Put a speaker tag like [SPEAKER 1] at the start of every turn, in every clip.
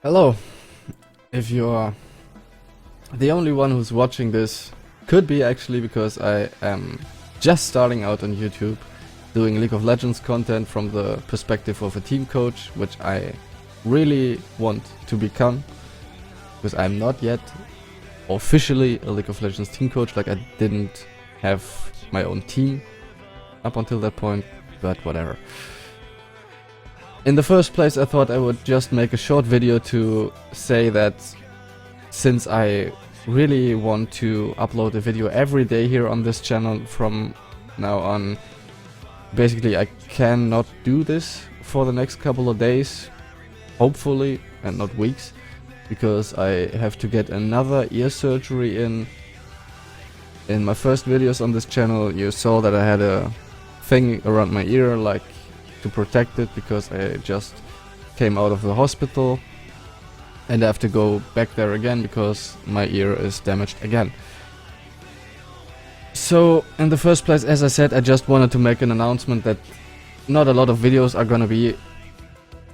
[SPEAKER 1] Hello. If you're the only one who's watching this, could be actually because I am just starting out on YouTube doing League of Legends content from the perspective of a team coach, which I really want to become, because I'm not yet officially a League of Legends team coach. Like, I didn't have my own team up until that point, but whatever. In the first place, I thought I would just make a short video to say that since I really want to upload a video every day here on this channel from now on, basically I cannot do this for the next couple of days, hopefully, and not weeks, because I have to get another ear surgery in. In my first videos on this channel, you saw that I had a thing around my ear, like, to protect it, because I just came out of the hospital and I have to go back there again because my ear is damaged again. So in the first place, as I said, I just wanted to make an announcement that not a lot of videos are gonna be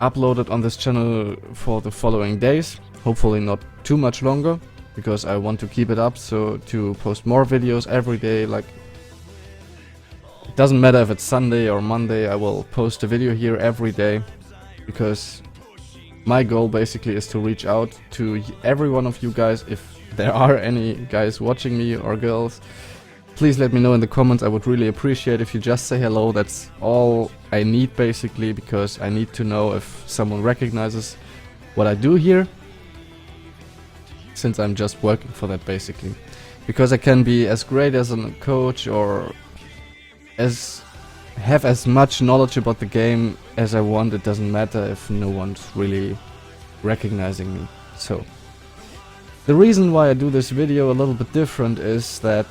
[SPEAKER 1] uploaded on this channel for the following days, hopefully not too much longer, because I want to keep it up, so to post more videos every day. Like, it doesn't matter if it's Sunday or Monday, I will post a video here every day, because my goal basically is to reach out to every one of you guys. If there are any guys watching me or girls, please let me know in the comments. I would really appreciate if you just say hello. That's all I need basically, because I need to know if someone recognizes what I do here, since I'm just working for that basically. Because I can be as great as a coach or have as much knowledge about the game as I want, it doesn't matter if no one's really recognizing me. So the reason why I do this video a little bit different is that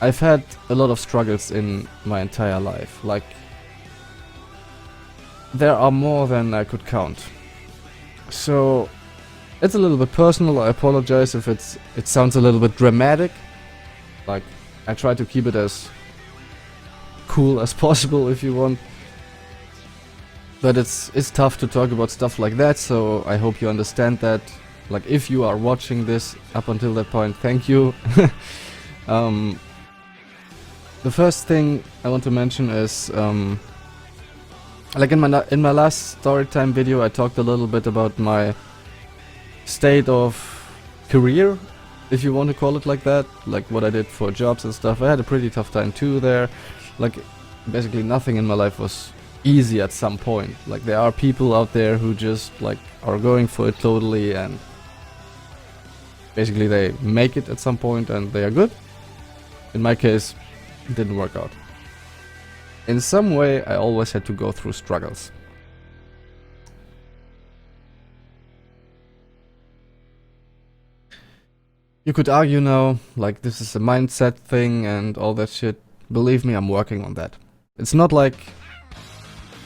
[SPEAKER 1] I've had a lot of struggles in my entire life. Like, there are more than I could count. So it's a little bit personal. I apologize if it sounds a little bit dramatic. Like, I try to keep it as cool as possible if you want, but it's tough to talk about stuff like that, so I hope you understand that. Like, if you are watching this up until that point, thank you. The first thing I want to mention is like in my last storytime video, I talked a little bit about my state of career, if you want to call it like that, like what I did for jobs and stuff. I had a pretty tough time too there. Like, basically nothing in my life was easy at some point. Like, there are people out there who just, like, are going for it totally, and basically they make it at some point and they are good. In my case, it didn't work out. In some way, I always had to go through struggles. You could argue now, like, this is a mindset thing and all that shit. Believe me, I'm working on that. It's not like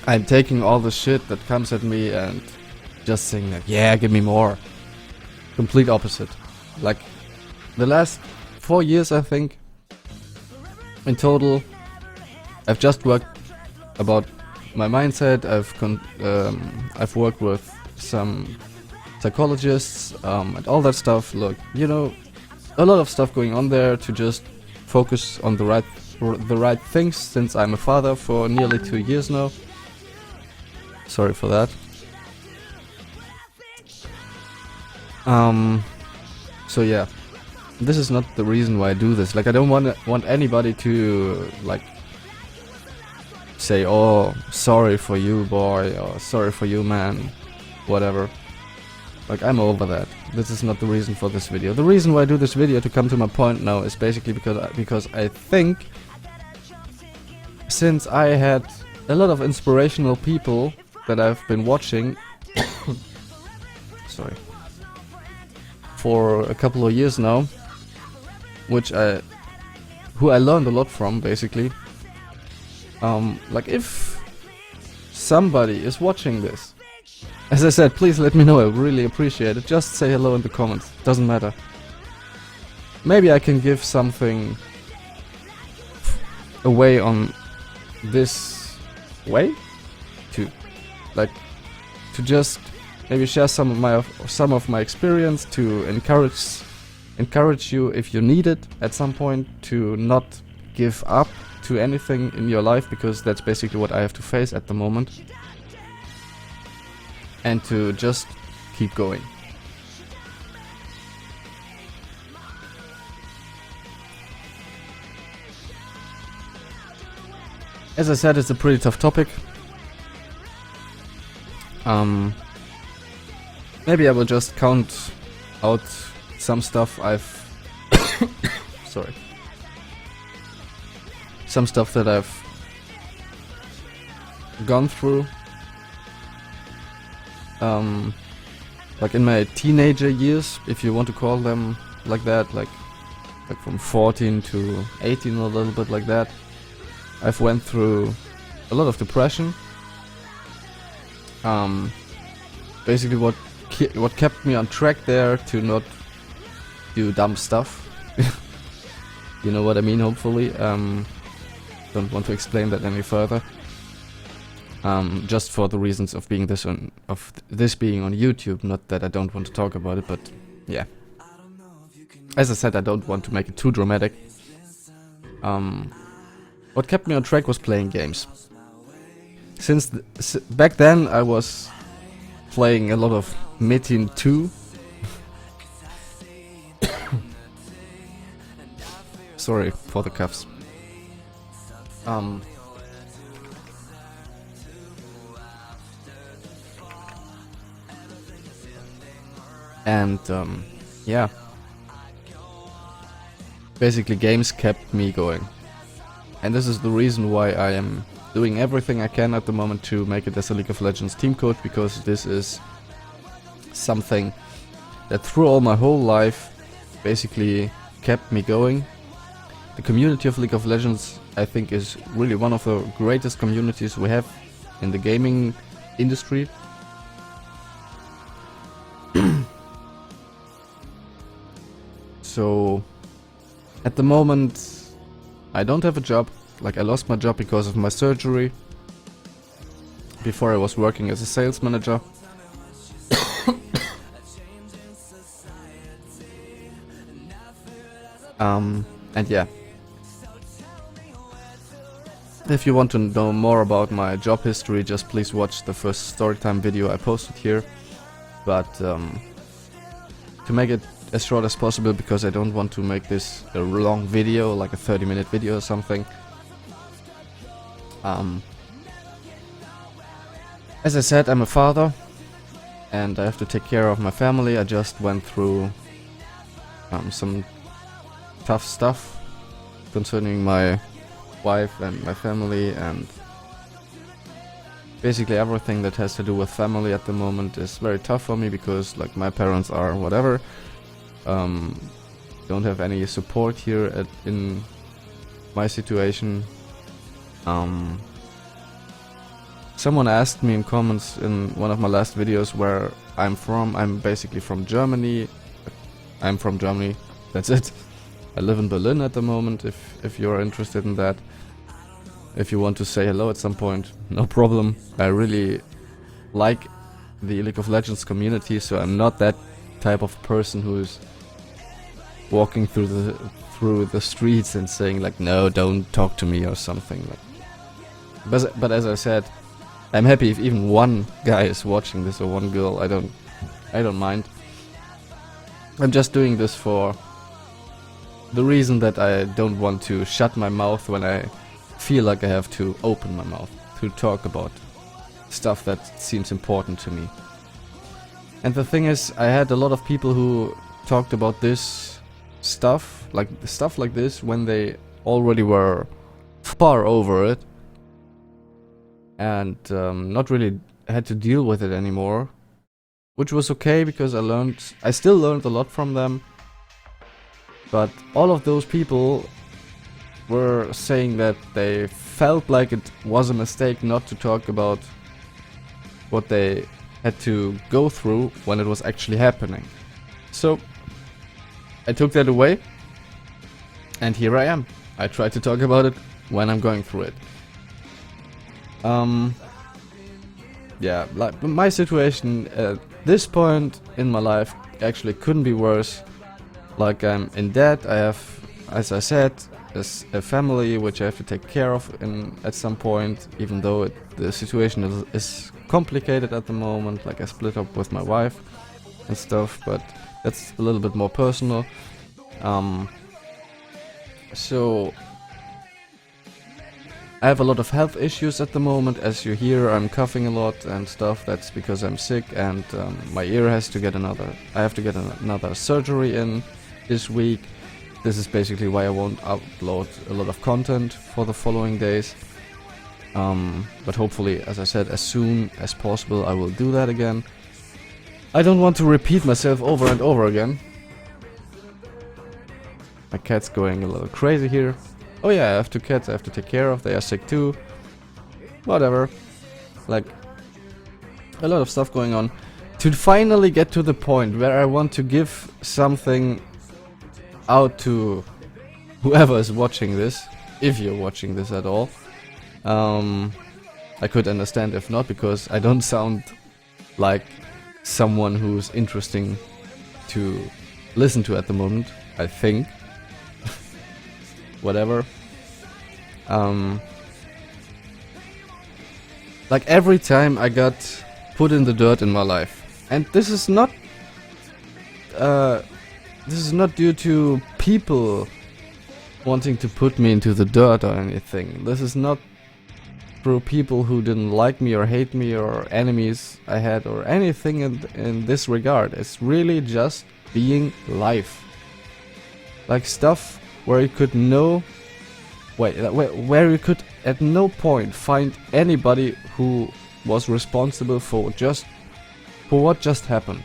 [SPEAKER 1] I'm taking all the shit that comes at me and just saying like, yeah, give me more. Complete opposite. Like, the last 4 years, I think, in total, I've just worked about my mindset. I've worked with some psychologists and all that stuff. Look, you know, a lot of stuff going on there to just focus on the right things, since I'm a father for nearly 2 years now. Sorry for that. So yeah, this is not the reason why I do this. Like, I don't want anybody to, like, say, oh, sorry for you, boy, or sorry for you, man, whatever. Like, I'm over that. This is not the reason for this video. The reason why I do this video, to come to my point now, is basically because I think, since I had a lot of inspirational people that I've been watching sorry, for a couple of years now, who I learned a lot from, basically. Like, if somebody is watching this, as I said, please let me know. I really appreciate it. Just say hello in the comments. Doesn't matter. Maybe I can give something away on this way to, like, to just maybe share some of my experience to encourage you if you need it at some point, to not give up to anything in your life, because that's basically what I have to face at the moment, and to just keep going. As I said, it's a pretty tough topic. Maybe I will just count out some stuff sorry. Some stuff that I've gone through. Like in my teenager years, if you want to call them like that, like from 14 to 18, a little bit like that. I've went through a lot of depression. Basically what kept me on track there to not do dumb stuff. You know what I mean, hopefully. Don't want to explain that any further. Just for the reasons of being this being on YouTube, not that I don't want to talk about it, but yeah. As I said, I don't want to make it too dramatic. What kept me on track was playing games. Since back then I was playing a lot of Metin 2. Sorry for the coughs. Yeah. Basically games kept me going. And this is the reason why I am doing everything I can at the moment to make it as a League of Legends team coach, because this is something that through all my whole life basically kept me going. The community of League of Legends, I think, is really one of the greatest communities we have in the gaming industry. So at the moment I don't have a job. Like, I lost my job because of my surgery. Before I was working as a sales manager. And yeah. If you want to know more about my job history, just please watch the first storytime video I posted here. But to make it as short as possible, because I don't want to make this a long video, like a 30-minute video or something. As I said, I'm a father and I have to take care of my family. I just went through some tough stuff concerning my wife and my family, and basically everything that has to do with family at the moment is very tough for me, because like my parents are whatever. Don't have any support here in my situation. Someone asked me in comments in one of my last videos where I'm from. I'm basically from Germany. I'm from Germany, that's it. I live in Berlin at the moment, if you're interested in that. If you want to say hello at some point, no problem. I really like the League of Legends community, so I'm not that type of person who's walking through the streets and saying like, no, don't talk to me or something. Like, but as I said, I'm happy if even one guy is watching this, or one girl. I don't mind. I'm just doing this for the reason that I don't want to shut my mouth when I feel like I have to open my mouth to talk about stuff that seems important to me. And the thing is, I had a lot of people who talked about this stuff like this when they already were far over it and not really had to deal with it anymore, which was okay, because I still learned a lot from them. But all of those people were saying that they felt like it was a mistake not to talk about what they had to go through when it was actually happening. So I took that away, and here I am. I try to talk about it when I'm going through it. Yeah, like my situation this point in my life actually couldn't be worse. Like, I'm in debt, I have, as I said, a family which I have to take care of at some point, even though the situation is complicated at the moment. Like, I split up with my wife and stuff, but that's a little bit more personal. So I have a lot of health issues at the moment. As you hear, I'm coughing a lot and stuff. That's because I'm sick, and my ear has to get I have to get another surgery in this week. This is basically why I won't upload a lot of content for the following days. But hopefully, as I said, as soon as possible, I will do that again. I don't want to repeat myself over and over again. My cat's going a little crazy here. Oh yeah, I have 2 cats I have to take care of. They are sick too. Whatever. Like, a lot of stuff going on. To finally get to the point where I want to give something out to whoever is watching this, if you're watching this at all. I could understand if not, because I don't sound like someone who's interesting to listen to at the moment, I think. Whatever. Like, every time I got put in the dirt in my life, and this is not due to people wanting to put me into the dirt or anything. This is not through people who didn't like me or hate me or enemies I had or anything in this regard. It's really just being life. Like, stuff where you could where you could at no point find anybody who was responsible for what just happened.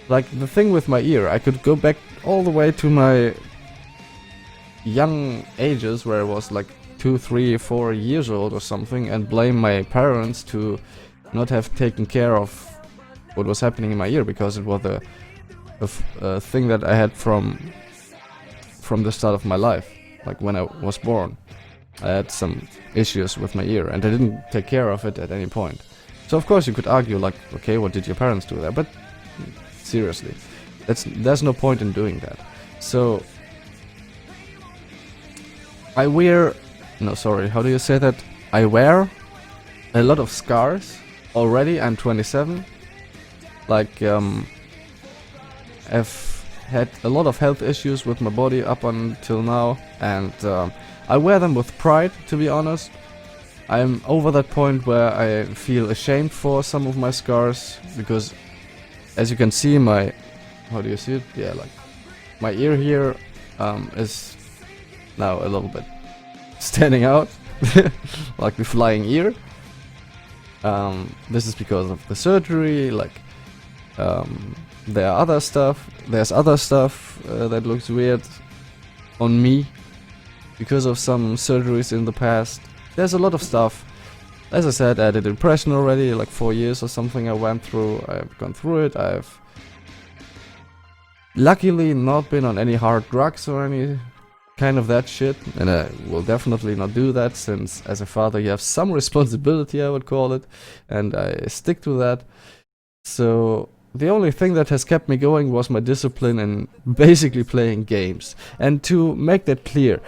[SPEAKER 1] Like, the thing with my ear, I could go back all the way to my young ages, where I was like 2, 3, 4 years old or something, and blame my parents to not have taken care of what was happening in my ear, because it was a thing that I had from the start of my life. Like, when I was born, I had some issues with my ear, and I didn't take care of it at any point. So of course you could argue, like, okay, what did your parents do there? But seriously, there's no point in doing that. So I wear a lot of scars already. I'm 27. Like, I've had a lot of health issues with my body up until now, and I wear them with pride, to be honest. I'm over that point where I feel ashamed for some of my scars, because as you can see, how do you see it? Yeah, like, my ear here is now a little bit standing out, like the flying ear. This is because of the surgery. Like, there's other stuff that looks weird on me because of some surgeries in the past. There's a lot of stuff. As I said, I had a depression already, like 4 years or something I went through. I've gone through it. I've luckily not been on any hard drugs or any kind of that shit, and I will definitely not do that, since as a father you have some responsibility, I would call it, and I stick to that. So the only thing that has kept me going was my discipline and basically playing games. And to make that clear,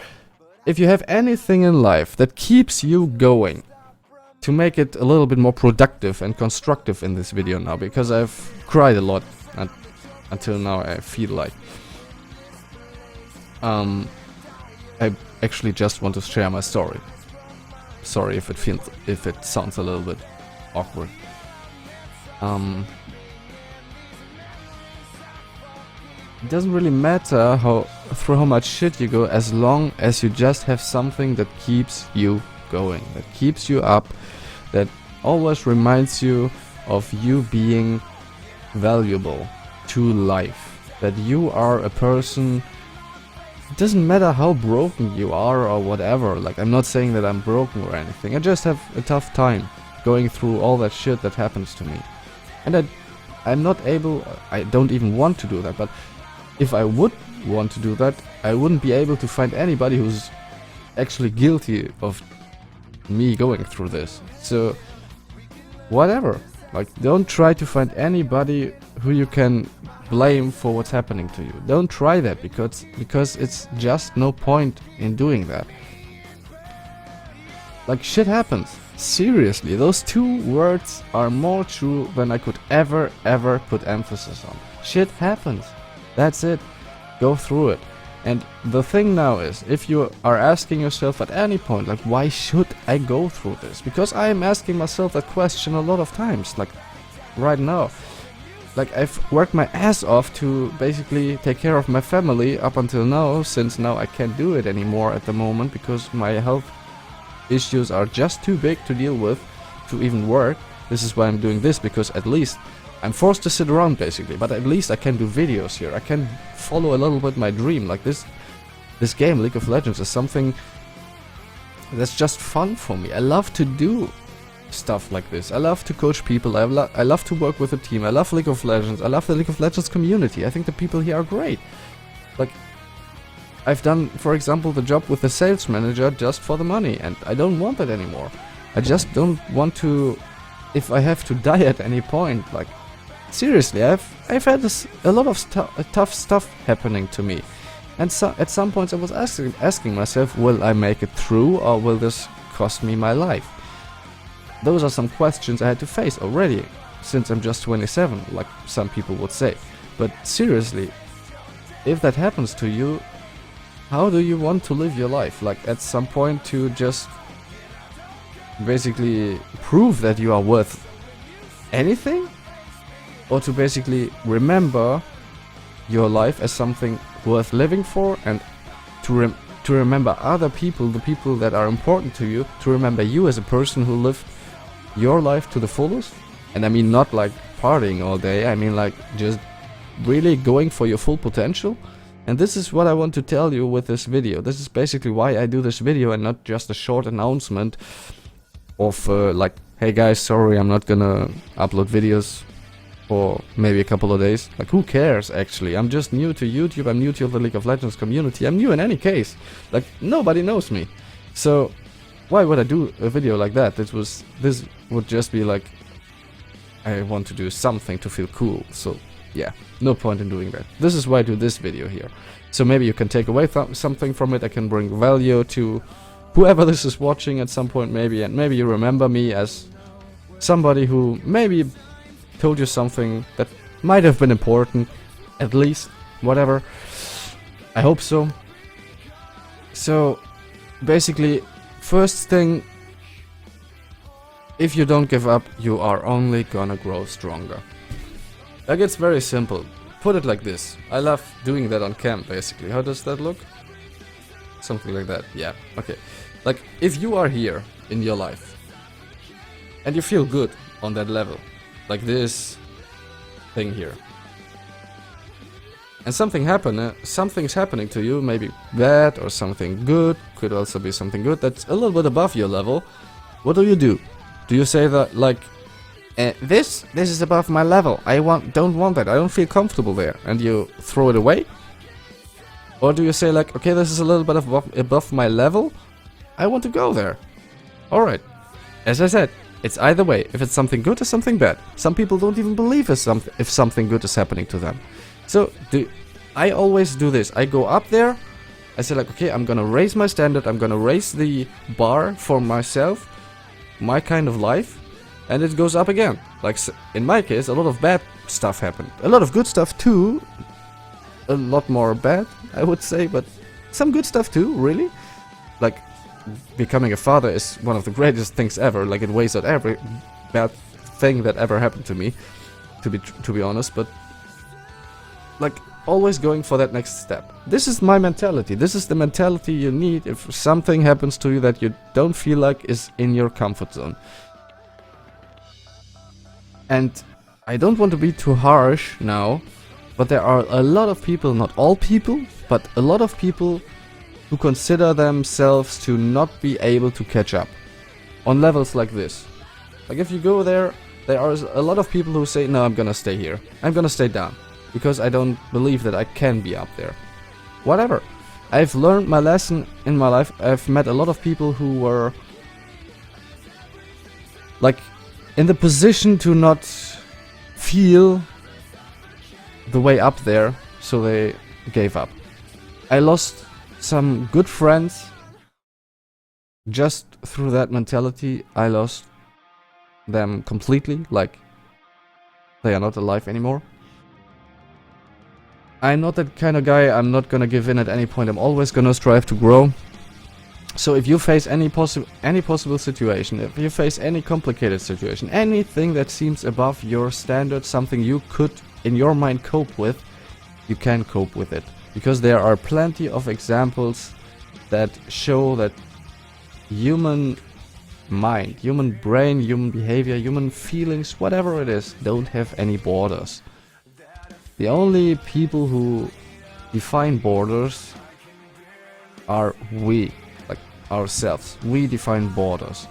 [SPEAKER 1] if you have anything in life that keeps you going, to make it a little bit more productive and constructive in this video now, because I've cried a lot until now, I feel like. I actually just want to share my story. Sorry if it sounds a little bit awkward. It doesn't really matter through how much shit you go, as long as you just have something that keeps you going, that keeps you up, that always reminds you of you being valuable to life, that you are a person. It doesn't matter how broken you are or whatever. Like, I'm not saying that I'm broken or anything. I just have a tough time going through all that shit that happens to me. And I'm not able, I don't even want to do that, but if I would want to do that, I wouldn't be able to find anybody who's actually guilty of me going through this. So, whatever. Like, don't try to find anybody who you can blame for what's happening to you. Don't try that, because it's just no point in doing that. Like, shit happens. Seriously, those two words are more true than I could ever put emphasis on. Shit happens. That's it. Go through it. And the thing now is, if you are asking yourself at any point, like, why should I go through this? Because I am asking myself that question a lot of times, like, right now. Like, I've worked my ass off to basically take care of my family up until now, since now I can't do it anymore at the moment, because my health issues are just too big to deal with to even work. This is why I'm doing this, because at least I'm forced to sit around basically, but at least I can do videos here. I can follow a little bit my dream. Like, this game, League of Legends, is something that's just fun for me. I love to do stuff like this. I love to coach people. I love to work with a team. I love League of Legends. I love the League of Legends community. I think the people here are great. Like, I've done, for example, the job with the sales manager just for the money, and I don't want that anymore. I just don't want to, if I have to die at any point. Like, seriously, I've had a lot of tough stuff happening to me, and at some points I was asking myself, will I make it through, or will this cost me my life? Those are some questions I had to face already, since I'm just 27, like some people would say. But seriously, if that happens to you, how do you want to live your life? Like, at some point to just basically prove that you are worth anything? Or to basically remember your life as something worth living for, and to remember other people, the people that are important to you, to remember you as a person who lived your life to the fullest? And I mean not like partying all day, I mean like just really going for your full potential. And this is what I want to tell you with this video. This is basically why I do this video, and not just a short announcement of like, hey guys, sorry, I'm not gonna upload videos for maybe a couple of days. Like, who cares actually? I'm just new to YouTube, I'm new to the League of Legends community, I'm new in any case. Like, nobody knows me. So why would I do a video like that? This would just be like, I want to do something to feel cool. So yeah, no point in doing that. This is why I do this video here. So maybe you can take away something from it. I can bring value to whoever this is watching at some point, maybe, and maybe you remember me as somebody who maybe told you something that might have been important, at least, whatever. I hope so. So basically, first thing, if you don't give up, you are only gonna grow stronger. Like, it's very simple. Put it like this. I love doing that on camp, basically. How does that look? Something like that. Yeah, okay. Like, if you are here in your life and you feel good on that level, like this thing here, and something's happening to you, maybe bad or something good, could also be something good that's a little bit above your level, what do? Do you say that, like, this is above my level, I don't want that, I don't feel comfortable there, and you throw it away? Or do you say, like, okay, this is a little bit above my level, I want to go there? Alright, as I said, it's either way, if it's something good or something bad. Some people don't even believe if something good is happening to them. So I always do this. I go up there, I say like, okay, I'm gonna raise my standard, I'm gonna raise the bar for myself, my kind of life, and it goes up again. Like, in my case, a lot of bad stuff happened. A lot of good stuff too. A lot more bad, I would say, but some good stuff too, really. Like, becoming a father is one of the greatest things ever. Like, it weighs out every bad thing that ever happened to me, to be honest. But like, always going for that next step. This is my mentality. This is the mentality you need if something happens to you that you don't feel like is in your comfort zone. And I don't want to be too harsh now, but there are a lot of people, not all people, but a lot of people who consider themselves to not be able to catch up on levels like this. Like, if you go there, there are a lot of people who say, no, I'm gonna stay here. I'm gonna stay down, because I don't believe that I can be up there. Whatever. I've learned my lesson in my life. I've met a lot of people who were like in the position to not feel the way up there, so they gave up. I lost some good friends just through that mentality. I lost them completely, like they are not alive anymore. I'm not that kind of guy. I'm not gonna give in at any point. I'm always gonna strive to grow. So if you face any possible situation, if you face any complicated situation, anything that seems above your standard, something you could in your mind cope with, you can cope with it. Because there are plenty of examples that show that human mind, human brain, human behavior, human feelings, whatever it is, don't have any borders. The only people who define borders are we, like ourselves. We define borders.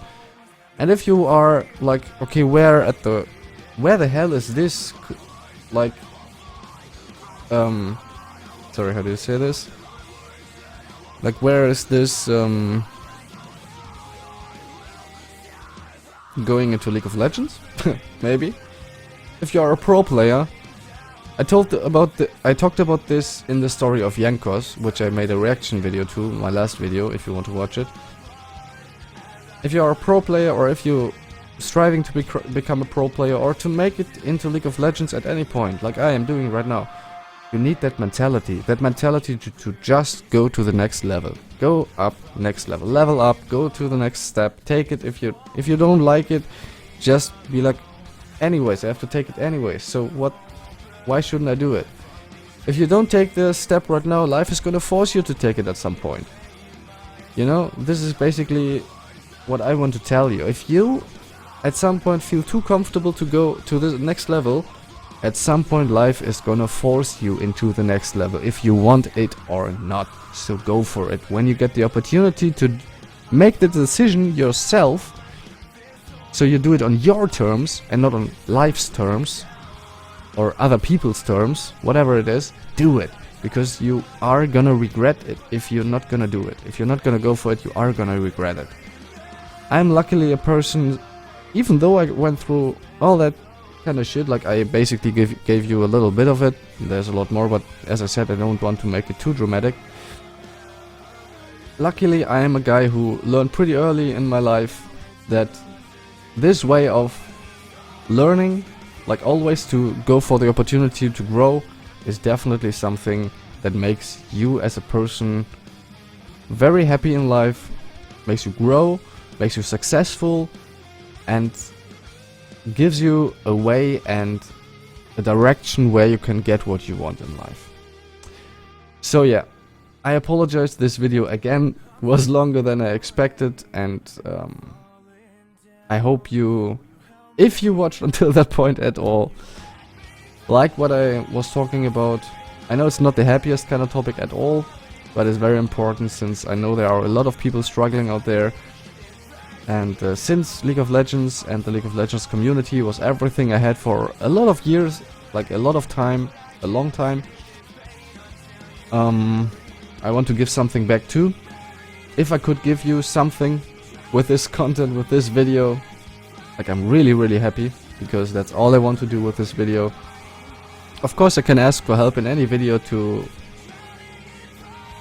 [SPEAKER 1] And if you are like, okay, where the hell is this, like, sorry, how do you say this? Like, where is this, going into League of Legends? Maybe. If you are a pro player, I talked about this in the story of Jankos, which I made a reaction video to, my last video, if you want to watch it. If you are a pro player, or if you striving to become a pro player, or to make it into League of Legends at any point, like I am doing right now, you need that mentality to just go to the next level. Go up, next level. Level up, go to the next step. Take it. If you don't like it, just be like, anyways, I have to take it anyways. So why shouldn't I do it? If you don't take the step right now, life is gonna force you to take it at some point. You know, this is basically what I want to tell you. If you at some point feel too comfortable to go to the next level, at some point life is gonna force you into the next level, if you want it or not. So go for it. When you get the opportunity to make the decision yourself, so you do it on your terms and not on life's terms or other people's terms, whatever it is, do it. Because you are gonna regret it if you're not gonna do it. If you're not gonna go for it, you are gonna regret it. I'm luckily a person, even though I went through all that kind of shit, like I basically gave you a little bit of it, there's a lot more, but as I said, I don't want to make it too dramatic. Luckily, I am a guy who learned pretty early in my life that this way of learning, like always to go for the opportunity to grow, is definitely something that makes you as a person very happy in life, makes you grow, makes you successful, and gives you a way and a direction where you can get what you want in life. So yeah, I apologize, this video again was longer than I expected, and I hope you, if you watched until that point at all, like what I was talking about. I know it's not the happiest kind of topic at all, but it's very important, since I know there are a lot of people struggling out there. And since League of Legends and the League of Legends community was everything I had for a lot of years, like a lot of time, a long time, I want to give something back too. If I could give you something with this content, with this video, like I'm really happy, because that's all I want to do with this video. Of course I can ask for help in any video to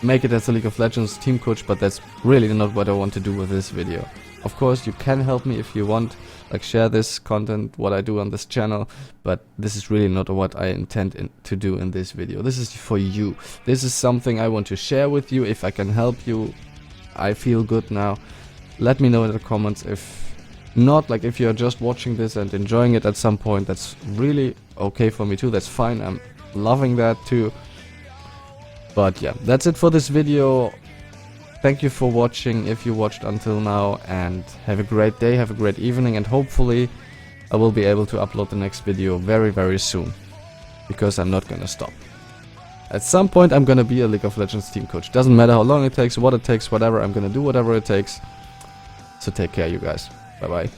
[SPEAKER 1] make it as a League of Legends team coach, but that's really not what I want to do with this video. Of course you can help me if you want, like share this content, what I do on this channel, but this is really not what I intend to do in this video. This is for you. This is something I want to share with you. If I can help you, I feel good now. Let me know in the comments. If not, like if you're just watching this and enjoying it at some point, that's really okay for me too. That's fine. I'm loving that too. But yeah, that's it for this video. Thank you for watching, if you watched until now, and have a great day, have a great evening, and hopefully I will be able to upload the next video very soon, because I'm not gonna stop. At some point I'm gonna be a League of Legends team coach. Doesn't matter how long it takes, what it takes, whatever, I'm gonna do whatever it takes. So take care, you guys. Bye bye.